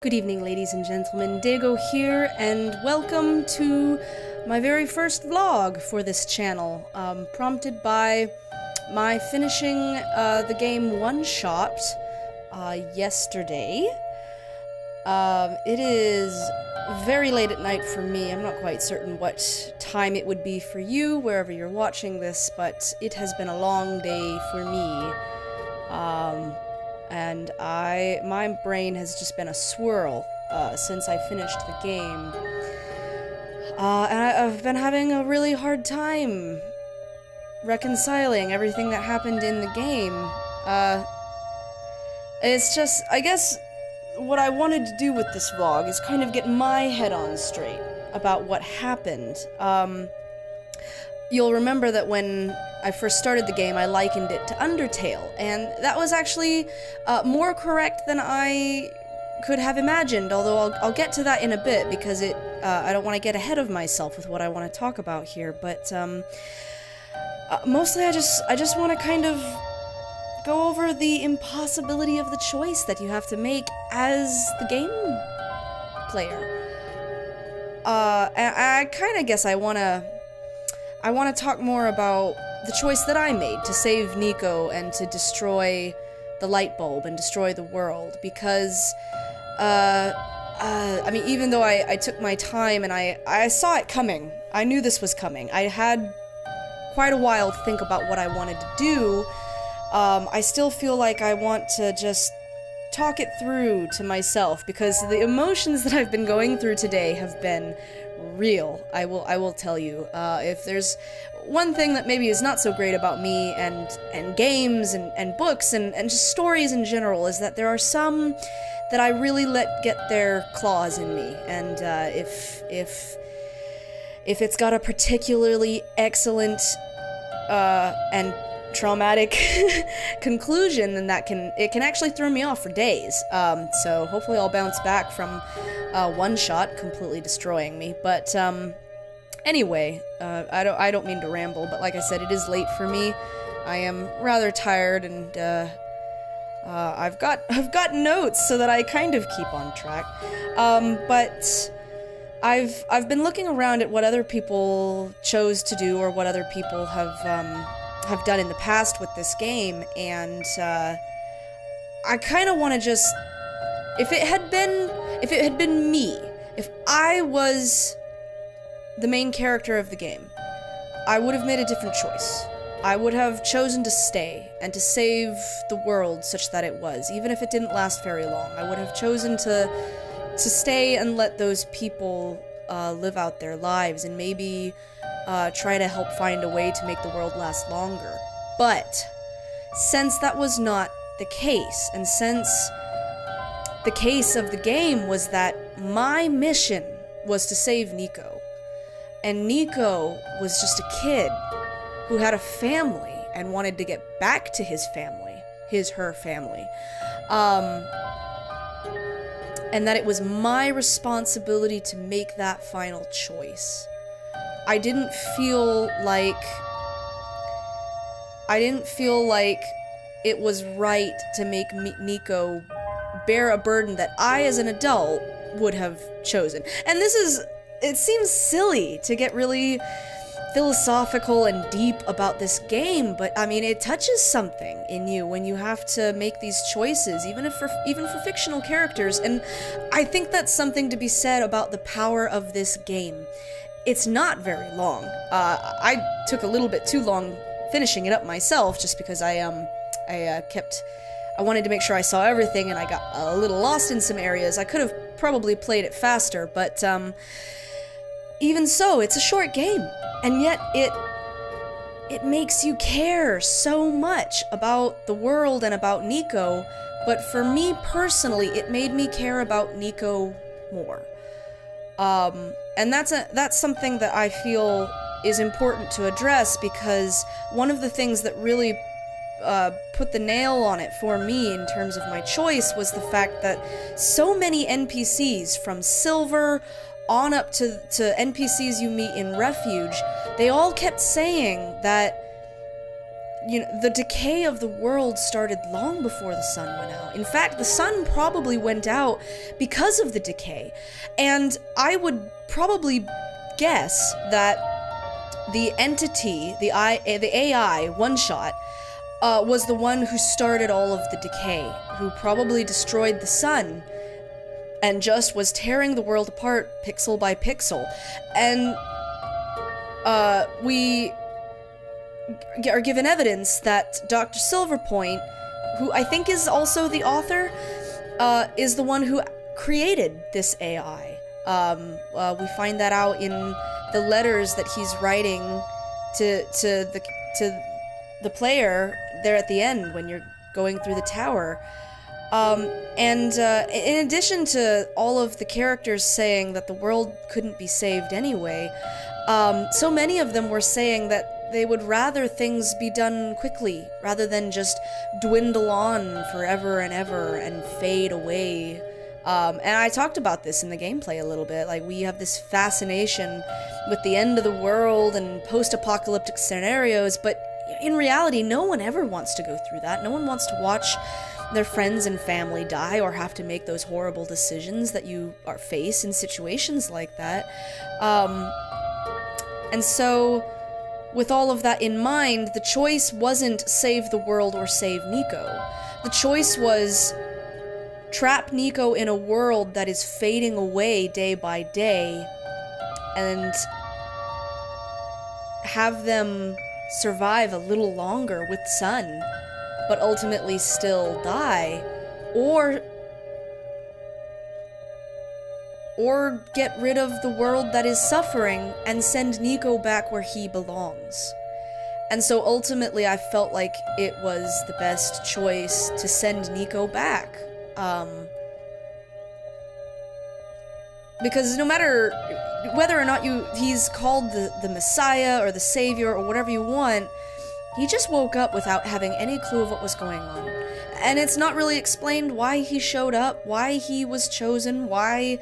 Good evening, ladies and gentlemen. Dago here, and welcome to my very first vlog for this channel, prompted by my finishing the game OneShot yesterday. It is very late at night for me. I'm not quite certain what time it would be for you, wherever you're watching this, but it has been a long day for me. And my brain has just been a swirl since I finished the game. And I've been having a really hard time reconciling everything that happened in the game. It's just, I guess, what I wanted to do with this vlog is kind of get my head on straight about what happened. You'll remember that when I first started the game, I likened it to Undertale, and that was actually more correct than I could have imagined, although I'll get to that in a bit, because I don't want to get ahead of myself with what I want to talk about here, but mostly I just want to kind of go over the impossibility of the choice that you have to make as the game player. And I kind of guess I want to talk more about the choice that I made to save Nico and to destroy the light bulb and destroy the world, because, I mean, even though I took my time and I saw it coming, I knew this was coming, I had quite a while to think about what I wanted to do, I still feel like I want to just talk it through to myself, because the emotions that I've been going through today have been real. I will tell you. If there's one thing that maybe is not so great about me and games and books and just stories in general, is that there are some that I really let get their claws in me, and if it's got a particularly excellent and traumatic conclusion, then it can actually throw me off for days. So hopefully I'll bounce back from OneShot completely destroying me. But anyway, I don't mean to ramble, but like I said, it is late for me. I am rather tired, and I've got notes so that I kind of keep on track. But I've been looking around at what other people chose to do, or what other people have done in the past with this game, and I kind of want to just, if it had been me, if I was the main character of the game, I would have made a different choice. I would have chosen to stay and to save the world such that it was, even if it didn't last very long. I would have chosen to stay and let those people live out their lives, and maybe try to help find a way to make the world last longer. But since that was not the case, and since the case of the game was that my mission was to save Nico, and Nico was just a kid who had a family and wanted to get back to his family, her family, and that it was my responsibility to make that final choice. I didn't feel like it was right to make Nico bear a burden that I, as an adult, would have chosen. And it seems silly to get really philosophical and deep about this game, but I mean, it touches something in you when you have to make these choices, even for fictional characters, and I think that's something to be said about the power of this game. It's not very long. I took a little bit too long finishing it up myself, just because I wanted to make sure I saw everything, and I got a little lost in some areas. I could have probably played it faster, but even so, it's a short game, and yet it makes you care so much about the world and about Nico. But for me personally, it made me care about Nico more. And that's something that I feel is important to address, because one of the things that really put the nail on it for me in terms of my choice was the fact that so many NPCs, from Silver on up to NPCs you meet in Refuge, they all kept saying that the decay of the world started long before the sun went out. In fact, the sun probably went out because of the decay. And I would probably guess that the entity, the AI, OneShot, was the one who started all of the decay, who probably destroyed the sun and just was tearing the world apart pixel by pixel. And we are given evidence that Dr. Silverpoint, who I think is also the author, is the one who created this AI. We find that out in the letters that he's writing to the player there at the end when you're going through the tower. In addition to all of the characters saying that the world couldn't be saved anyway, so many of them were saying that they would rather things be done quickly, rather than just dwindle on forever and ever and fade away. And I talked about this in the gameplay a little bit. Like, we have this fascination with the end of the world and post-apocalyptic scenarios, but in reality, no one ever wants to go through that. No one wants to watch their friends and family die or have to make those horrible decisions that you face in situations like that. And so, with all of that in mind, the choice wasn't save the world or save Nico. The choice was trap Nico in a world that is fading away day by day and have them survive a little longer with Sun, but ultimately still die, or get rid of the world that is suffering and send Nico back where he belongs. And so ultimately I felt like it was the best choice to send Nico back. Because no matter whether or not he's called the Messiah or the Savior or whatever you want, he just woke up without having any clue of what was going on. And it's not really explained why he showed up, why he was chosen, why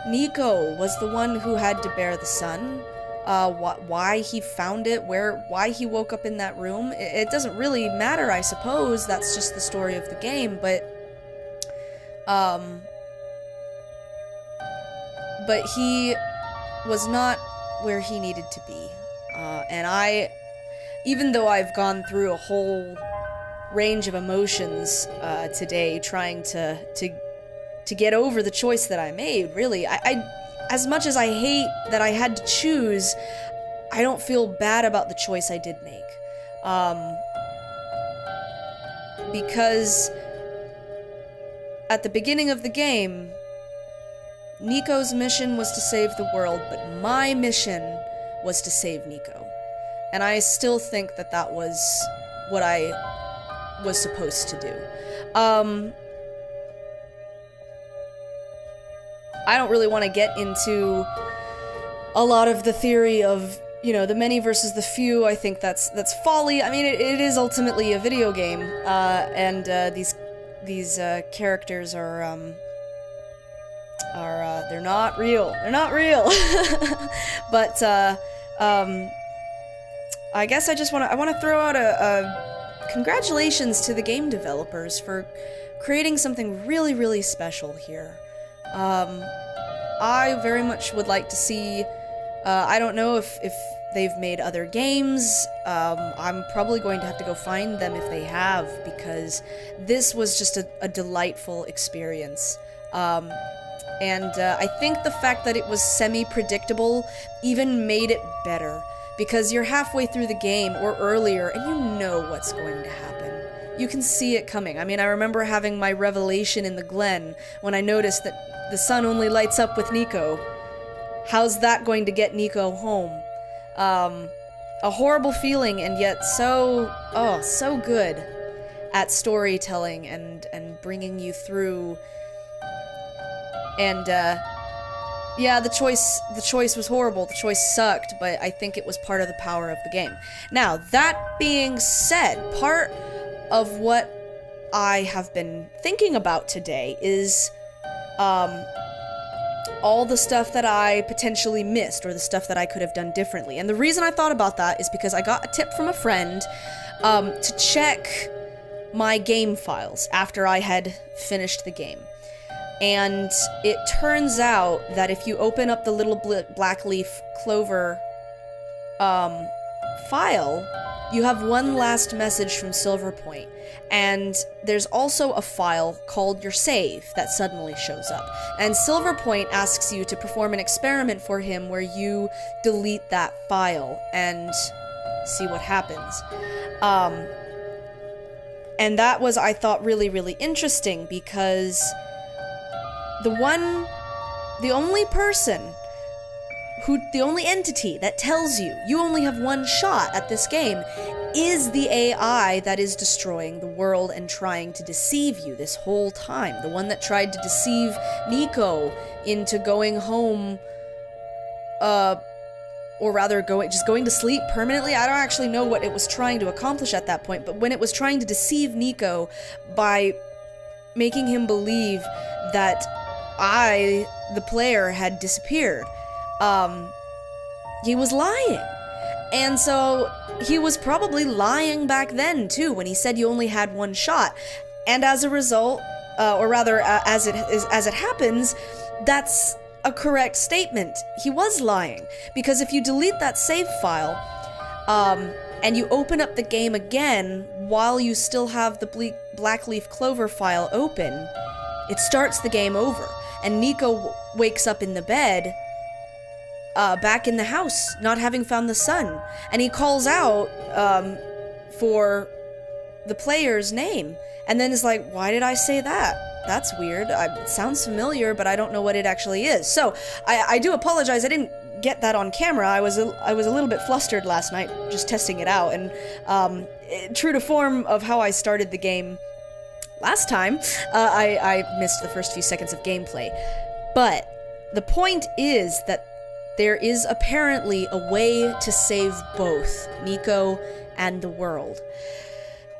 Nico was the one who had to bear the sun, why he found it, why he woke up in that room. It doesn't really matter, I suppose. That's just the story of the game, but he was not where he needed to be. And even though I've gone through a whole range of emotions today trying to get over the choice that I made, really, I as much as I hate that I had to choose, I don't feel bad about the choice I did make. Because at the beginning of the game, Nico's mission was to save the world, but my mission was to save Nico. And I still think that that was what I was supposed to do. I don't really want to get into a lot of the theory of, the many versus the few. I think that's folly. I mean, it is ultimately a video game, and these characters are they're not real. They're not real. But I guess I want to throw out a congratulations to the game developers for creating something really, really special here. I very much would like to see, I don't know if they've made other games. I'm probably going to have to go find them if they have, because this was just a delightful experience. And I think the fact that it was semi-predictable even made it better, because you're halfway through the game, or earlier, and you know what's going to happen. You can see it coming. I mean, I remember having my revelation in the Glen when I noticed that the sun only lights up with Nico. How's that going to get Nico home? A horrible feeling, and yet so good at storytelling and bringing you through. And, yeah, the choice was horrible, the choice sucked, but I think it was part of the power of the game. Now, that being said, part of what I have been thinking about today is, all the stuff that I potentially missed, or the stuff that I could have done differently. And the reason I thought about that is because I got a tip from a friend to check my game files after I had finished the game. And it turns out that if you open up the little black leaf clover file, you have one last message from Silverpoint. And there's also a file called your save that suddenly shows up. And Silverpoint asks you to perform an experiment for him where you delete that file and see what happens. And that was, I thought, really, really interesting because the only entity that tells you you only have one shot at this game is the AI that is destroying the world and trying to deceive you this whole time. The one that tried to deceive Nico into going home, or rather just going to sleep permanently. I don't actually know what it was trying to accomplish at that point, but when it was trying to deceive Nico by making him believe that I, the player, had disappeared, he was lying. And so he was probably lying back then too when he said you only had one shot. And as a result, or rather as it happens, that's a correct statement. He was lying, because if you delete that save file and you open up the game again while you still have the black leaf clover file open, it starts the game over. And Nico wakes up in the bed, back in the house, not having found the sun. And he calls out for the player's name. And then is like, why did I say that? That's weird. It sounds familiar, but I don't know what it actually is. So, I do apologize. I didn't get that on camera. I was a little bit flustered last night, just testing it out. And true to form of how I started the game last time, I missed the first few seconds of gameplay. But the point is that there is apparently a way to save both Nico and the world.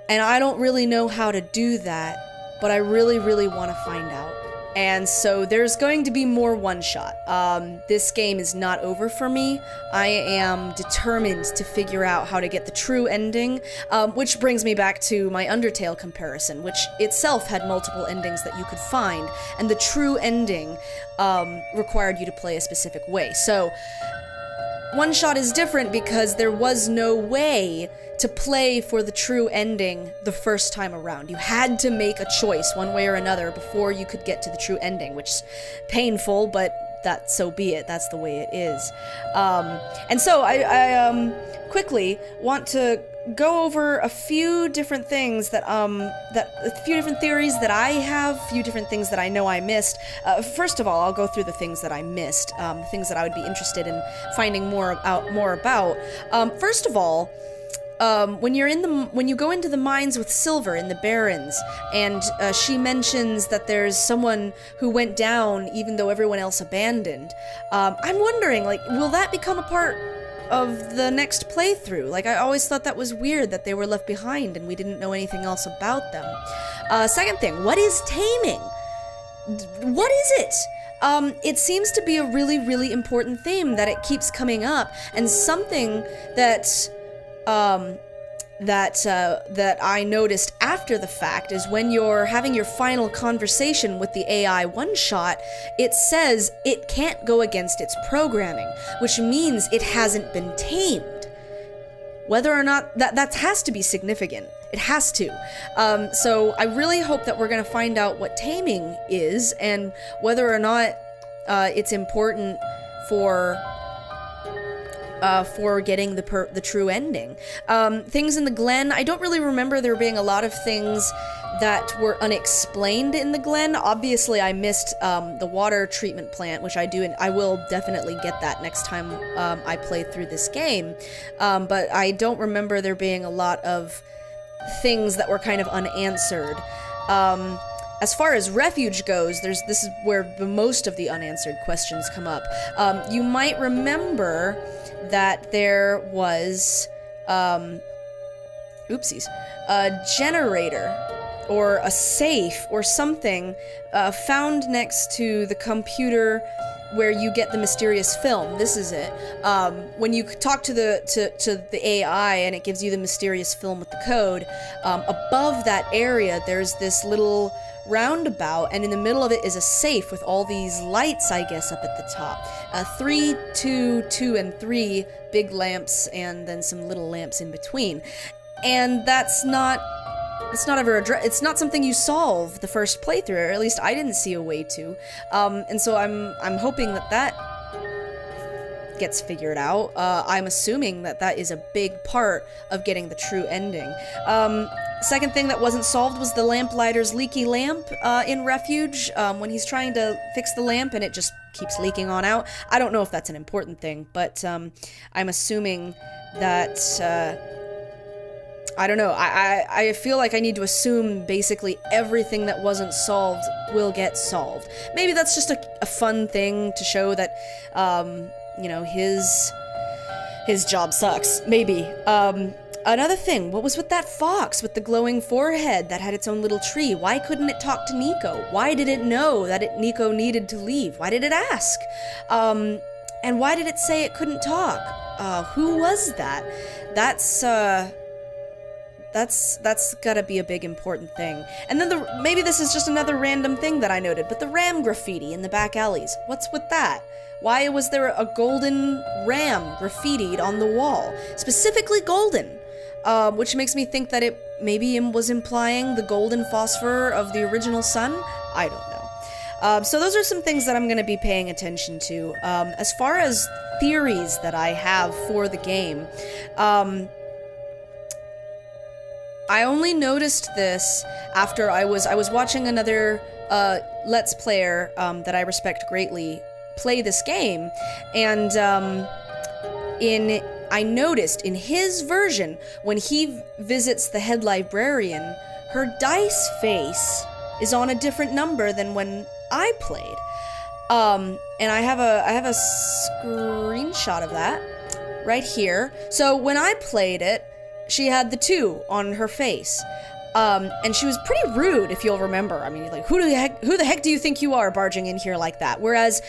And I don't really know how to do that, but I really, really want to find out. And so there's going to be more OneShot. This game is not over for me. I am determined to figure out how to get the true ending, which brings me back to my Undertale comparison, which itself had multiple endings that you could find, and the true ending required you to play a specific way. So OneShot is different because there was no way to play for the true ending the first time around. You had to make a choice one way or another before you could get to the true ending, which is painful, but that so be it. That's the way it is. And so I quickly want to go over a few different things that a few different theories that I have, a few different things that I know I missed. First of all, I'll go through the things that I missed, things that I would be interested in finding more about. First of all, when you go into the mines with Silver in the Barrens, and she mentions that there's someone who went down even though everyone else abandoned, I'm wondering, like, will that become a part of the next playthrough? Like, I always thought that was weird that they were left behind and we didn't know anything else about them. Second thing, what is taming? What is it? It seems to be a really, really important theme that it keeps coming up, and something that that I noticed after the fact is when you're having your final conversation with the AI OneShot, it says it can't go against its programming, which means it hasn't been tamed. Whether or not that has to be significant. It has to. So I really hope that we're going to find out what taming is and whether or not it's important for getting the true ending. Things in the Glen, I don't really remember there being a lot of things that were unexplained in the Glen. Obviously, I missed the water treatment plant, which I do, and I will definitely get that next time I play through this game. But I don't remember there being a lot of things that were kind of unanswered. As far as refuge goes, this is where most of the unanswered questions come up. You might remember that there was, a generator or a safe or something found next to the computer where you get the mysterious film. This is it. When you talk to the AI and it gives you the mysterious film with the code, above that area there's this little roundabout, and in the middle of it is a safe with all these lights, I guess, up at the top. 3, 2, 2, and 3 big lamps, and then some little lamps in between. And it's not something you solve the first playthrough, or at least I didn't see a way to. And so I'm hoping that gets figured out. I'm assuming that is a big part of getting the true ending. Second thing that wasn't solved was the lamplighter's leaky lamp in Refuge, when he's trying to fix the lamp and it just keeps leaking on out. I don't know if that's an important thing, but I'm assuming that... I don't know, I feel like I need to assume basically everything that wasn't solved will get solved. Maybe that's just a fun thing to show that, you know, his job sucks. Maybe. Another thing, what was with that fox with the glowing forehead that had its own little tree? Why couldn't it talk to Nico? Why did it know that Nico needed to leave? Why did it ask? And why did it say it couldn't talk? Who was that? That's gotta be a big important thing. And then maybe this is just another random thing that I noted, but the ram graffiti in the back alleys. What's with that? Why was there a golden ram graffitied on the wall? Specifically golden. Which makes me think that it maybe was implying the golden phosphor of the original sun? I don't know. So those are some things that I'm gonna be paying attention to. As far as theories that I have for the game, I only noticed this after I was watching another Let's Player that I respect greatly play this game, and I noticed in his version, when he visits the head librarian, her dice face is on a different number than when I played. And I have a screenshot of that right here. So when I played it, she had the 2 on her face. And she was pretty rude, if you'll remember. I mean, like, who the heck do you think you are barging in here like that? Whereas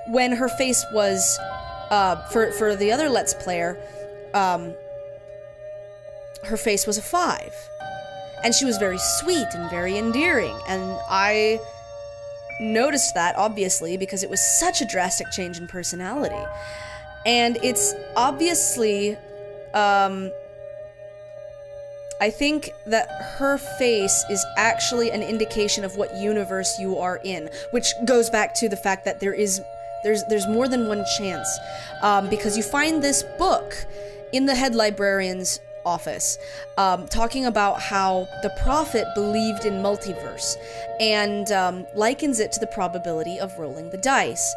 when her face was, for the other Let's Player, her face was a 5. And she was very sweet and very endearing. And I noticed that, obviously, because it was such a drastic change in personality. And it's obviously, I think that her face is actually an indication of what universe you are in, which goes back to the fact that there's more than one chance, because you find this book in the head librarian's office, talking about how the prophet believed in multiverse, and likens it to the probability of rolling the dice.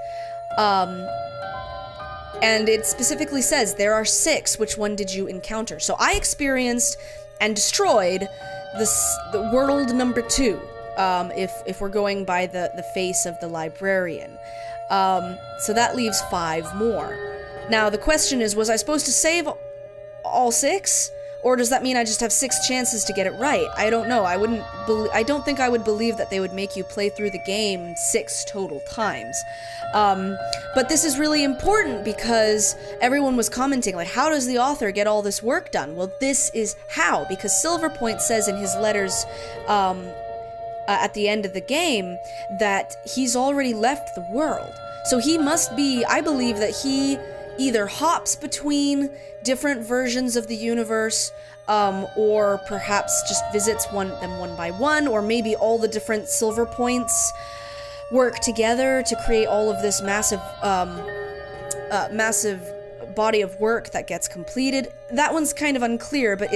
And it specifically says, there are 6, which one did you encounter? So I experienced and destroyed the world number 2, if we're going by the face of the librarian. So that leaves 5 more. Now the question is, was I supposed to save all 6? Or does that mean I just have 6 chances to get it right? I don't know. I don't think I would believe that they would make you play through the game 6 total times. But this is really important because everyone was commenting, like, how does the author get all this work done? Well, this is how, because Silverpoint says in his letters at the end of the game that he's already left the world. So he must be, I believe that he either hops between different versions of the universe, or perhaps just visits them one by one, or maybe all the different silver points work together to create all of this massive body of work that gets completed. That one's kind of unclear, but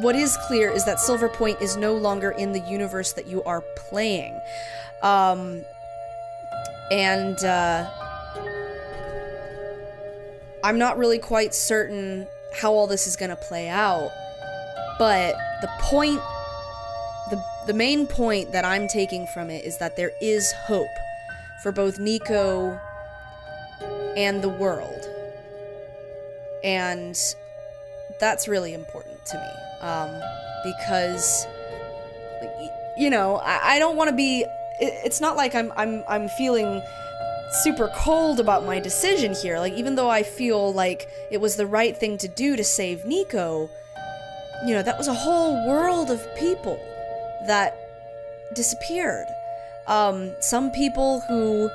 what is clear is that Silver Point is no longer in the universe that you are playing. I'm not really quite certain how all this is gonna play out, but the main point that I'm taking from it is that there is hope for both Nico and the world. And that's really important to me, because, you know, I don't want to be, it's not like I'm feeling super cold about my decision here. Like, even though I feel like it was the right thing to do to save Nico, you know, that was a whole world of people that disappeared. Some people who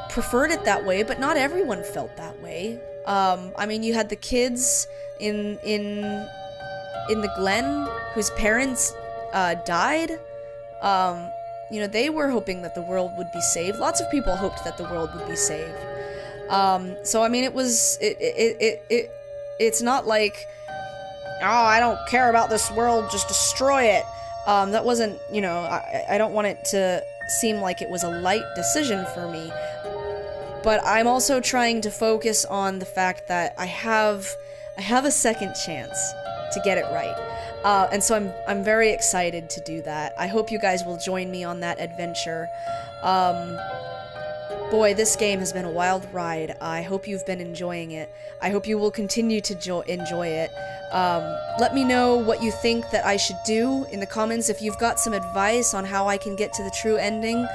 preferred it that way, but not everyone felt that way. I mean, you had the kids in the Glen whose parents died. You know, they were hoping that the world would be saved. Lots of people hoped that the world would be saved. So I mean, it's not like, oh, I don't care about this world, just destroy it. That wasn't, you know, I don't want it to seem like it was a light decision for me. But I'm also trying to focus on the fact that I have a second chance to get it right. And so I'm very excited to do that. I hope you guys will join me on that adventure. Boy, this game has been a wild ride. I hope you've been enjoying it. I hope you will continue to enjoy it. Let me know what you think that I should do in the comments. If you've got some advice on how I can get to the true ending,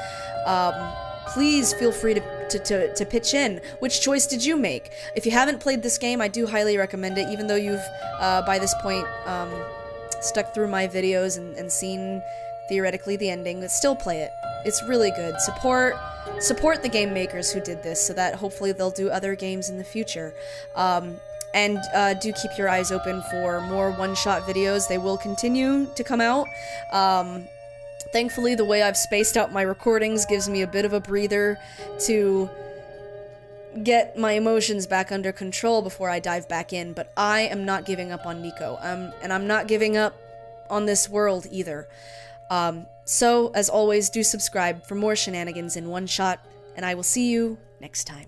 please feel free to pitch in. Which choice did you make? If you haven't played this game, I do highly recommend it, even though you've, by this point, stuck through my videos and seen, theoretically, the ending, but still play it. It's really good. Support the game makers who did this, so that hopefully they'll do other games in the future. And do keep your eyes open for more one-shot videos. They will continue to come out. Thankfully, the way I've spaced out my recordings gives me a bit of a breather to get my emotions back under control before I dive back in, but I am not giving up on Nico, and I'm not giving up on this world either. So, as always, do subscribe for more shenanigans in One Shot, and I will see you next time.